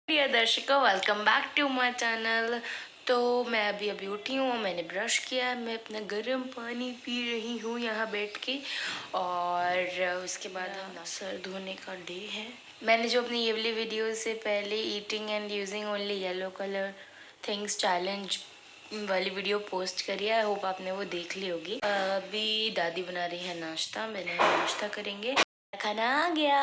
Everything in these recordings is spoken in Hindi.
प्रिय दर्शकों, welcome back to my channel. तो मैं अभी उठी हूँ, मैंने ब्रश किया, मैं अपना गर्म पानी पी रही हूँ यहाँ बैठ के। और उसके बाद हम सर धोने का डे है। मैंने जो अपनी ये वाली वीडियो से पहले eating and using only yellow colour things challenge वाली वीडियो पोस्ट करी है, आई होप आपने वो देख ली होगी। अभी दादी बना रही है नाश्ता, मैंने नाश्ता करेंगे। खाना आ गया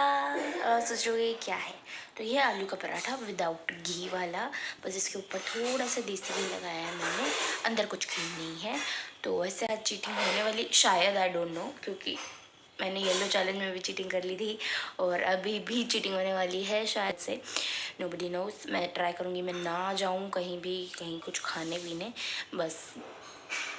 और सोच रहे हो क्या है, तो ये आलू का पराठा विदाउट घी वाला, बस इसके ऊपर थोड़ा सा देसी घी लगाया है मैंने, अंदर कुछ क्रीम नहीं है। तो ऐसे आज चीटिंग होने वाली शायद, आई डोंट नो, क्योंकि मैंने येलो चैलेंज में भी चीटिंग कर ली थी और अभी भी चीटिंग होने वाली है शायद से, नोबडी नोज। मैं ट्राई करूँगी मैं ना जाऊँ कहीं भी, कहीं कुछ खाने पीने, बस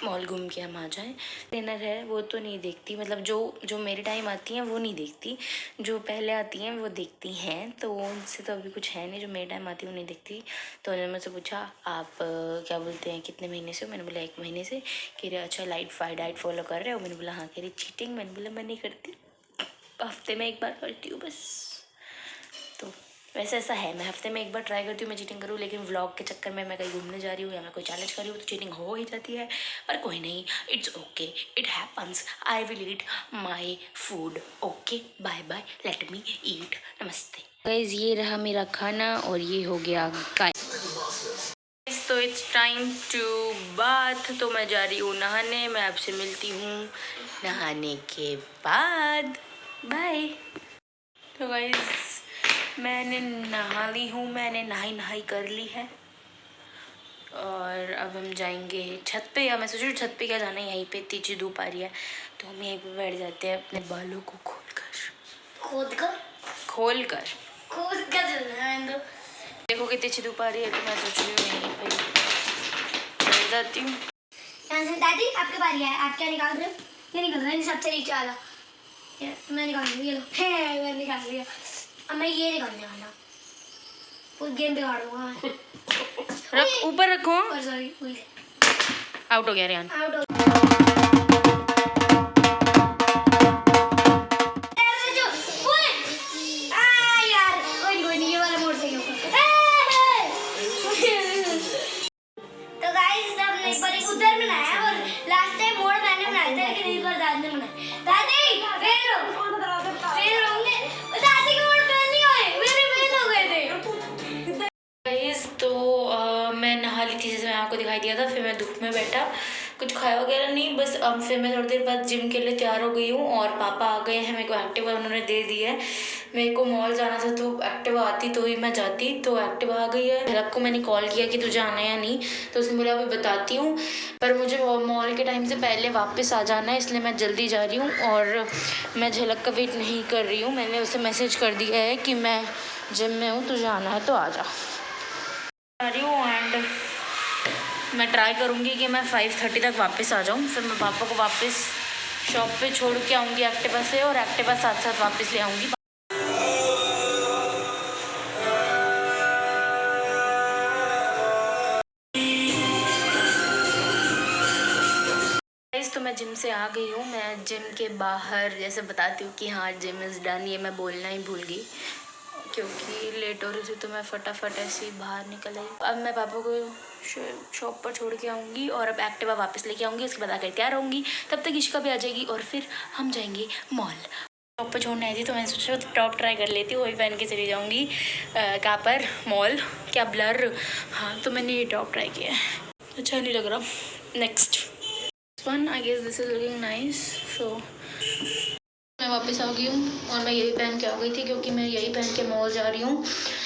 मॉल घूम के हम आ जाएं। ट्रेनर है वो तो नहीं देखती, मतलब जो मेरे टाइम आती हैं वो नहीं देखती, जो पहले आती हैं वो देखती हैं। तो उनसे तो अभी कुछ है नहीं, जो मेरे टाइम आती है वो नहीं देखती। तो उन्होंने मुझसे पूछा आप क्या बोलते हैं कितने महीने से हो, मैंने बोला 1 महीने से। कह रहे अच्छा डाइट फॉलो कर रहे हो, मैंने बोला हाँ। कह रही चीटिंग, मैंने बोला मैं नहीं करती, हफ्ते में 1 बार करती हूँ बस। तो वैसे ऐसा है, मैं हफ्ते में 1 बार ट्राई करती हूँ मैं चीटिंग करूँ, लेकिन व्लॉग के चक्कर में मैं कहीं घूमने जा रही हूँ या मैं कोई चैलेंज कर रही हूँ तो चीटिंग हो ही जाती है। पर कोई नहीं, it's okay, it happens, I will eat my food. Okay, bye bye, let me eat, नमस्ते गाइस। ये रहा मेरा खाना और ये हो गया गाइस। तो इट्स टाइम टू बाथ, तो मैं जा रही हूँ नहाने। मैं आपसे मिलती हूँ नहाने के बाद, बाय। तो गाइस मैंने नहा ली हूँ, मैंने नहाई कर ली है और अब हम जाएंगे छत पे। या मैं सोच रही हूँ छत पे क्या जाना है, यहीं पे इतनी अच्छी धूप आ रही है तो हम यहीं पे बैठ जाते हैं अपने बालों को खोद कर चलना है। देखो कितनी अच्छी धूप आ रही है, तो मैं सोच रही हूँ यहीं पे बैठ जाती हूँ। दादी आपके बारी है, आप क्या निकाल रहे हो? ये निकल रहा है सबसे नीचे वाला, मैं निकाल रही हूँ, मैं निकाल लिया। अब मैं ये निकालने वाला, पूरी गेम बिगाड़ दूंगा मैं। रख ऊपर रखो, सॉरी आउट हो गया रियान। आउट हो यार, कोई नहीं, ये वाला मोड़ सही होगा। तो गाइस हमने एक बार उधर बनाया और लास्ट टाइम मोड़ मैंने बनाया था, लेकिन इस बार दादी ने बनाया। दादी फेल होंगे, दादी के मोड़ फेल नहीं हुए, मेरे फेल हो गए थे। गाइस तो मैं नहा ली थी, जैसे मैं आपको दिखाई दिया था। फिर मैं धूप में बैठा, कुछ खाया वगैरह नहीं, बस अब फिर मैं थोड़ी देर बाद जिम के लिए तैयार हो गई हूँ और पापा आ गए हैं। मेरे को एक्टिवा उन्होंने दे दी है, मेरे को मॉल जाना था तो एक्टिवा आती तो ही मैं जाती, तो एक्टिवा आ गई है। झलक को मैंने कॉल किया कि तुझे आना है या नहीं, तो उसने बोला अभी बताती हूँ, पर मुझे मॉल के टाइम से पहले वापस आ जाना है, इसलिए मैं जल्दी जा रही हूँ और मैं झलक का वेट नहीं कर रही हूँ। मैंने उसे मैसेज कर दिया है कि मैं जिम में हूँ, तुझे आना है तो आ जा रही हूँ। एंड मैं ट्राई करूँगी कि मैं 5:30 तक वापस आ जाऊँ। फिर मैं पापा को वापस शॉप पे छोड़ के आऊँगी एक्टिवा से, और एक्टिवा साथ साथ वापस ले आऊँगी। तो मैं जिम से आ गई हूँ। मैं जिम के बाहर जैसे बताती हूँ कि हाँ जिम इज़ डन, ये मैं बोलना ही भूल गई क्योंकि लेट हो रही थी, तो मैं फटाफट ऐसे ही बाहर निकल आई। अब मैं पापा को शॉप पर छोड़ के आऊँगी और अब एक्टिवा वापस लेके आऊँगी, उसके बाद आकर तैयार होंगी। तब तक इशिका भी आ जाएगी और फिर हम जाएंगे मॉल। शॉप पर छोड़ने आई थी तो मैंने सोचा टॉप ट्राई कर लेती हूँ, वही पहन के चली जाऊँगी। कहाँ पर? मॉल। क्या ब्लर? हाँ, तो मैंने ये टॉप ट्राई किया है, अच्छा नहीं लग रहा। Next one, I guess this is looking nice. So मैं वापस आ गई हूँ और मैं यही पहन के आ गई थी क्योंकि मैं यही पहन के मॉल जा रही हूँ,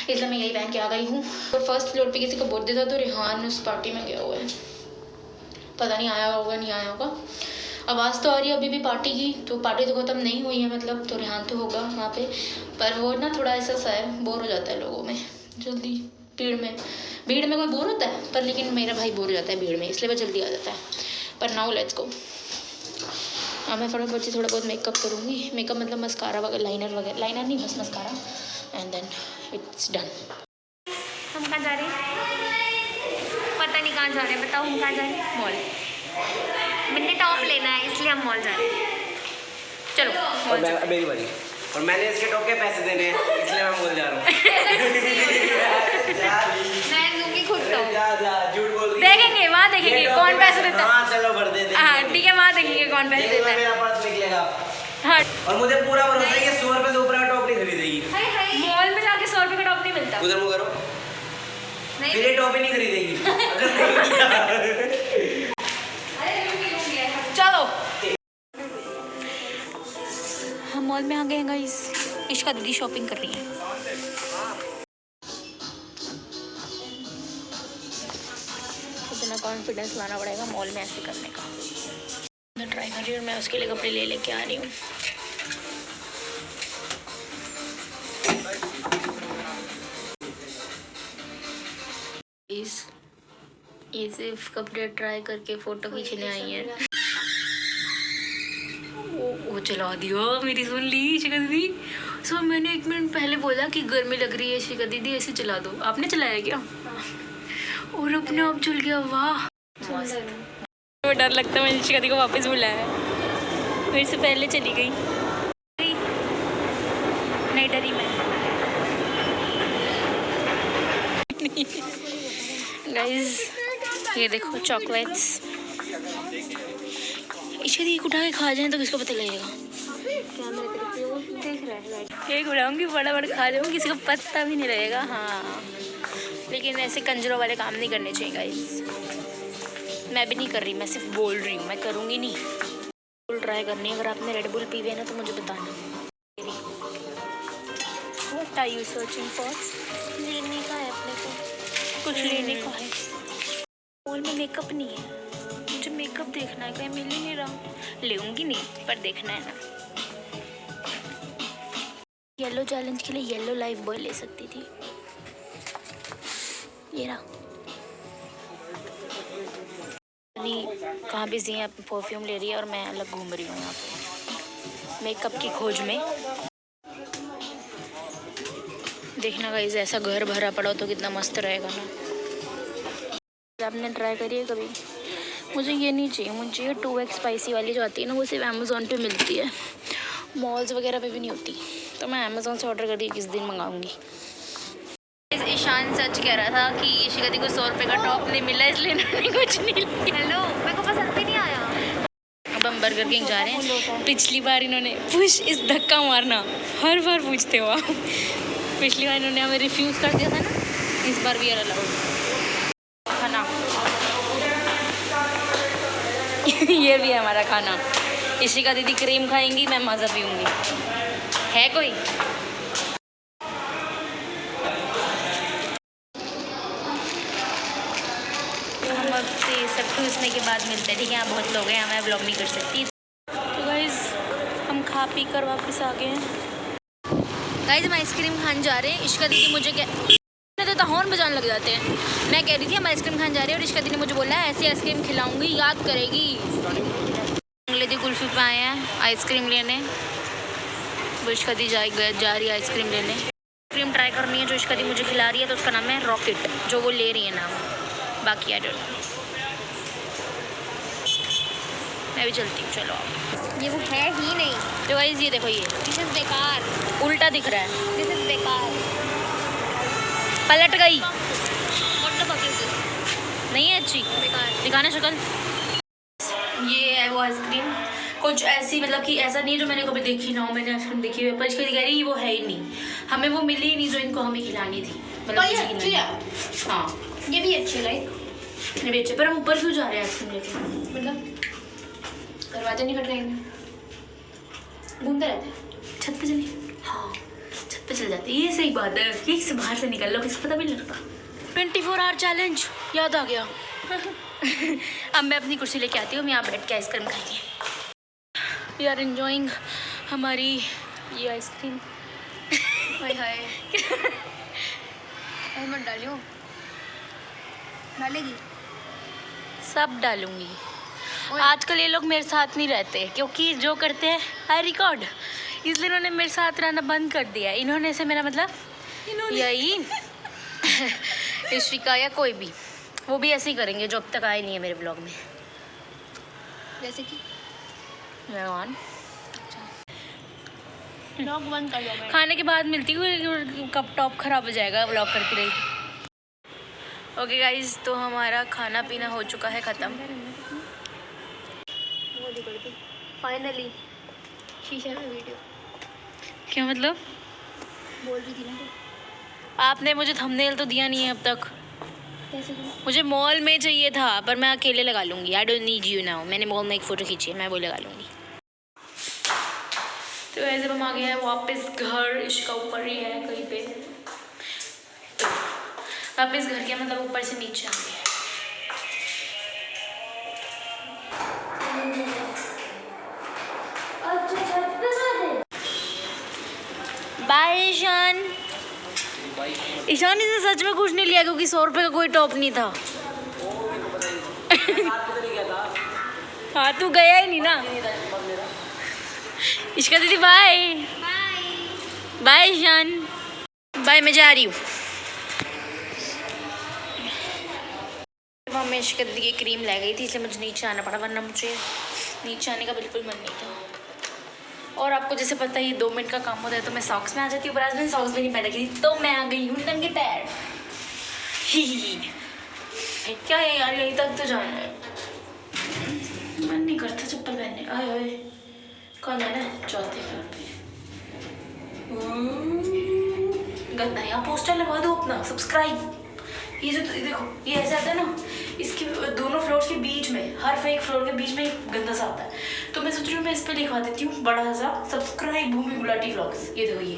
इसलिए मैं यही पहन के आ गई हूँ। और फर्स्ट फ्लोर पे किसी का बर्थडे था तो रेहान उस पार्टी में गया हुआ है, पता नहीं आया होगा नहीं आया होगा। आवाज़ तो आ रही है अभी भी पार्टी की, तो पार्टी तो ख़त्म नहीं हुई है मतलब, तो रेहान तो होगा वहाँ पे। पर वो ना थोड़ा ऐसा सा है, बोर हो जाता है लोगों में जल्दी, भीड़ में कोई बोर होता है, पर लेकिन मेरा भाई बोर हो जाता है भीड़ में, इसलिए वो जल्दी आ जाता है। पर नाउ लेट्स गो। मैं फटाफट से थोड़ा बहुत मेकअप करूँगी, मेकअप मतलब मस्कारा वगैरह, लाइनर नहीं बस mascara, and then it's done. हम कहाँ जा रहे हैं? पता नहीं कहाँ जा रहे हैं, बताओ हम कहाँ जा रहे हैं? मॉल। मैंने टॉप लेना है इसलिए हम मॉल जा रहे हैं। चलो मॉल। मेरी बारी, और मैंने इसके टॉप के पैसे देने हैं इसलिए मैं मॉल जा रहा हूँ। वहाँ देखेंगे कौन पैसे देता है। हाँ चलो भर देते हैं। हाँ ठीक है, वहाँ देखेंगे कौन पैसे देता है। मेरा पर्स निकलेगा। हाँ और मुझे पूरा भरोसा है कि 100 रुपए से ऊपर का टॉप नहीं खरीदेगी। मॉल में जाके 100 रुपए का टॉप नहीं मिलता। उधर मुँह करो, नहीं फिर ये टॉप ही नहीं खरीदेगी अगर नहीं लिया। चलो हम मॉल में आ गए हैं गाइस। इश्का दीदी शॉपिंग कर रही है। इतना कॉन्फिडेंस लाना पड़ेगा मॉल में ऐसे करने का। मैं ट्राई कर रही हूँ और मैं उसके लिए कपड़े ले लेके आ रही हूँ। ये सिर्फ कपड़े ट्राई करके फोटो खींचने आई है। वो चला दिया मेरी, सुन ली शिखा दीदी। सो मैंने 1 मिनट पहले बोला कि गर्मी लग रही है शिखा दीदी ऐसे चला दो, आपने चलाया क्या? और अपने आप चल गया। वाह वो डर लगता है, मैंने शिखा दीदी को वापस बुलाया। मेरे से पहले चली गई। नहीं डरी मैं। गाइस ये देखो चॉकलेट्स। इसे दी उठा के खा जाए तो किसको पता लगेगा। एक उड़ाऊंगी बड़ा बड़ा खा जाऊंगी, किसी को पता भी नहीं रहेगा। हाँ लेकिन ऐसे कंजरों वाले काम नहीं करने चाहिए गाइस। मैं भी नहीं कर रही, मैं सिर्फ बोल रही हूँ, मैं करूँगी नहीं। बुल ट्राई करनी है। अगर आपने रेड बुल पी हुई है ना तो मुझे बताना। What are you searching for? लेने का है अपने को, कुछ लेने का है। मॉल में मेकअप नहीं है, मुझे मेकअप देखना है, कहीं मिल ही नहीं रहा। लेऊंगी नहीं पर देखना है ना। येलो चैलेंज के लिए येलो लाइफ बॉय ले सकती थी। ये रहा। कहाँ बिजी है, परफ्यूम ले रही है और मैं अलग घूम रही हूँ यहाँ पे मेकअप की खोज में। देखना गाइस ऐसा घर भरा पड़ा हो तो कितना मस्त रहेगा ना। आपने ट्राई करिए कभी? मुझे ये नहीं चाहिए, मुझे 2x स्पाइसी वाली जो आती है ना वो सिर्फ अमेज़ोन पे मिलती है, मॉल्स वगैरह पे भी नहीं होती। तो मैं अमेज़ोन से ऑर्डर कर दी, किस दिन मंगाऊंगी। ईशान सच कह रहा था कि शिखा दी को 100 रुपये का टॉप नहीं मिला इसलिए इन्होंने कुछ नहीं लिया। हेलो मेरे को पसंद भी नहीं आया। अब हम बर्गर किंग जा रहे हैं। पिछली बार इन्होंने पुश इस धक्का मारना हर बार पूछते हो आप। पिछली बार इन्होंने हमें रिफ्यूज़ कर दिया था ना, इस बार भी अलाउड खाना। ये भी है हमारा खाना। इशिका दीदी क्रीम खाएंगी, मैं मज़ा पीऊँगी। है कोई? हम अब से सब ठूसने के बाद मिलते हैं, ठीक है? यहाँ बहुत लोग हैं, यहाँ मैं व्लॉग नहीं कर सकती। तो गाइस हम खा पी कर वापस आ गए हैं। गाइस हम आइसक्रीम खाने जा रहे हैं। इशिका दीदी मुझे तो हॉर्न बजाने लग जाते हैं। मैं कह रही थी हम आइसक्रीम खाने जा रहे हैं और इशिका दीदी ने मुझे बोला है ऐसी आइसक्रीम खिलाऊंगी, याद करेगी। अगले दिन कुल्फी पे आए हैं आइसक्रीम लेने। वो इशिका दी जा रही है आइसक्रीम लेने। आइसक्रीम ट्राई करनी है जो इशिका दी मुझे खिला रही है, तो उसका नाम है रॉकेट, जो वो ले रही है नाम। बाकी आई डोंट नो। मैं भी चलती हूँ, चलो आप। ये वो है ही नहीं। तो गाइस ये देखो, ये दिस इज बेकार, उल्टा दिख रहा है। दिस इज बेकार। पलट गई। What the fuck is this? नहीं है अच्छी, बेकार। दिखाने शक्ल। ये है वो आइसक्रीम, कुछ ऐसी मतलब कि ऐसा नहीं है जो मैंने कभी देखी ना हो। मैंने आइसक्रीम देखी हुई है पर इसकी कह रही वो है ही नहीं, हमें वो मिली ही नहीं जो इनको हमें खिलानी थी। मतलब ये मुझे अच्छी खिलानी। है। हाँ ये भी अच्छी लाइक ये भी अच्छे, पर हम ऊपर क्यों जा रहे हैं आइसक्रीम लेके? मतलब दरवाजा नहीं खटकाएंगे, घूमते रहते हैं। छत पे चलिए। हाँ छत पे चल जाते, ये सही बात है। यही से बाहर से निकल लो, किसी को पता भी नहीं लगता। 24 आवर चैलेंज याद आ गया। अब मैं अपनी कुर्सी लेके आती हूँ, हम यहाँ बैठ के आइसक्रीम खाएंगे। वी आर एंजॉइंग हमारी ये आइसक्रीम। हाय हाय मत डालियो, डालेगी सब डालूंगी। आजकल ये लोग मेरे साथ नहीं रहते क्योंकि जो करते हैं आई रिकॉर्ड, इसलिए इन्होंने मेरे साथ रहना बंद कर दिया। इन्होंने से मेरा मतलब यही इशिका या कोई भी, वो भी ऐसे ही करेंगे जो अब तक आए नहीं है मेरे ब्लॉग में। जैसे कि भगवान ब्लॉग बंद कर दो। मैं खाने के बाद मिलती हूँ, कब टॉप खराब हो जाएगा ब्लॉग करती रही। ओके गाइज, तो हमारा खाना पीना हो चुका है ख़त्म। फाइनली शीशे में वीडियो क्या मतलब? बोल रही थी ना तो। आपने मुझे थंबनेल तो दिया नहीं है अब तक। कैसे करूं? मुझे मॉल में चाहिए था, पर मैं अकेले लगा लूँगी। I don't need you now. मैंने मॉल में एक फ़ोटो खींची है, मैं वो लगा लूँगी। तो ऐसे हम आ गए हैं वापस घर। इसका ऊपर ही है कहीं पे। वापस घर के मतलब ऊपर से नीचे आ गए। अच्छा छत पे सो रहे? बाय ईशान। ईशान इसने सच में कुछ नहीं लिया क्योंकि 100 रुपये का कोई टॉप नहीं था। हाँ तू गया ही नहीं ना। इश्का दीदी बाय। बाय ईशान। बाय, मैं जा रही हूँ। मैं इश्का दीदी की क्रीम ले गई थी इसलिए मुझे नीचे आना पड़ा, वरना मुझे नीचे आने का बिल्कुल मन नहीं था। और आपको जैसे पता ही 2 मिनट का काम होता है तो मैं सॉक्स में आ जाती हूँ, पर आज मैंने सॉक्स भी नहीं पहन रखी थी तो मैं आ गई हूँ नंगे पैर। क्या है यार, यहीं तक तो जाना है। मन नहीं करता चप्पल पहनने। आए आए कौन है ना 4थे फ्लोर पे। गंदा, यहाँ पोस्टर लगा दो अपना सब्सक्राइब। ये जो देखो ये ऐसे आता है ना, इसके दोनों फ्लोर्स के बीच में, हर एक फ्लोर के बीच में एक गंदा सा आता है। तो मैं सोच रही हूँ मैं इस पर लिखवा देती हूँ बड़ा सा, सब्सक्राइब भूमि गुलाटी व्लॉग्स। ये देखो, ये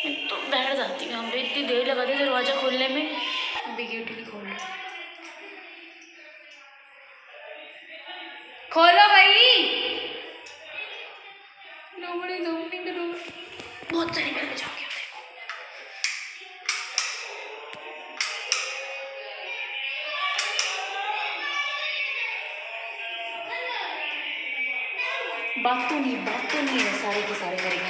मैं तो बैठ जाती हूँ यहाँ पे। इतनी देर लगा दी दरवाजा खोलने में। अभी गेट भी खोल लो। खोलो भाई। Nobody's opening the door. बहुत सारी बार बजाओगे मेरे को। बात तो नहीं है, सारे के सारे करेंगे।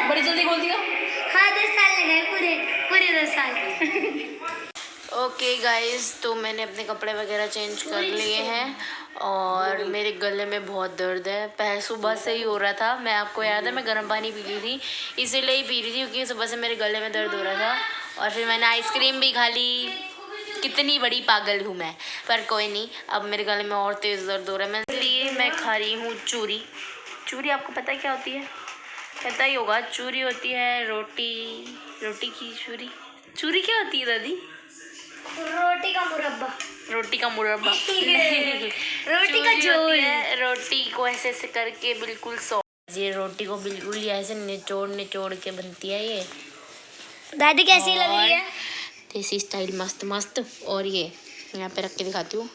बड़ी जल्दी खोल दिया। हाँ 10 साल लगे पूरे 10 साल। ओके गाइस, तो मैंने अपने कपड़े वगैरह चेंज कर लिए हैं और मेरे गले में बहुत दर्द है। पहले सुबह से ही हो रहा था। मैं आपको याद है मैं गर्म पानी पी ली थी, इसीलिए ही पी रही थी क्योंकि सुबह से मेरे गले में दर्द हो रहा था। और फिर मैंने आइसक्रीम भी खा ली। कितनी बड़ी पागल हूँ मैं, पर कोई नहीं, अब मेरे गले में और तेज़ दर्द हो रहा है। मैं इसलिए मैं खा रही हूँ चूरी। चूरी आपको पता है क्या होती है? पता ही होगा। चूरी होती है रोटी की चूरी। चूरी क्या होती है दादी? रोटी का मुरब्बा। रोटी का मुरब्बा। रोटी का झोल। रोटी को ऐसे ऐसे करके बिल्कुल ये रोटी को बिल्कुल ही ऐसे निचोड़ के बनती है ये। दादी कैसी लग रही है? देसी स्टाइल मस्त मस्त। और ये यहाँ पे रख के दिखाती हूँ।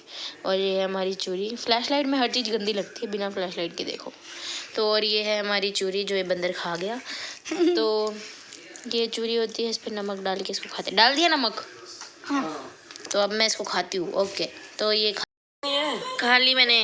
और ये है हमारी चूरी। फ्लैश लाइट में हर चीज़ गंदी लगती है, बिना फ्लैश लाइट के देखो तो। और ये है हमारी चूरी जो ये बंदर खा गया। तो ये चूरी होती है, इस पर नमक डाल के इसको खाते। डाल दिया नमक? हाँ। तो अब मैं इसको खाती हूँ। ओके, तो ये खा ली मैंने।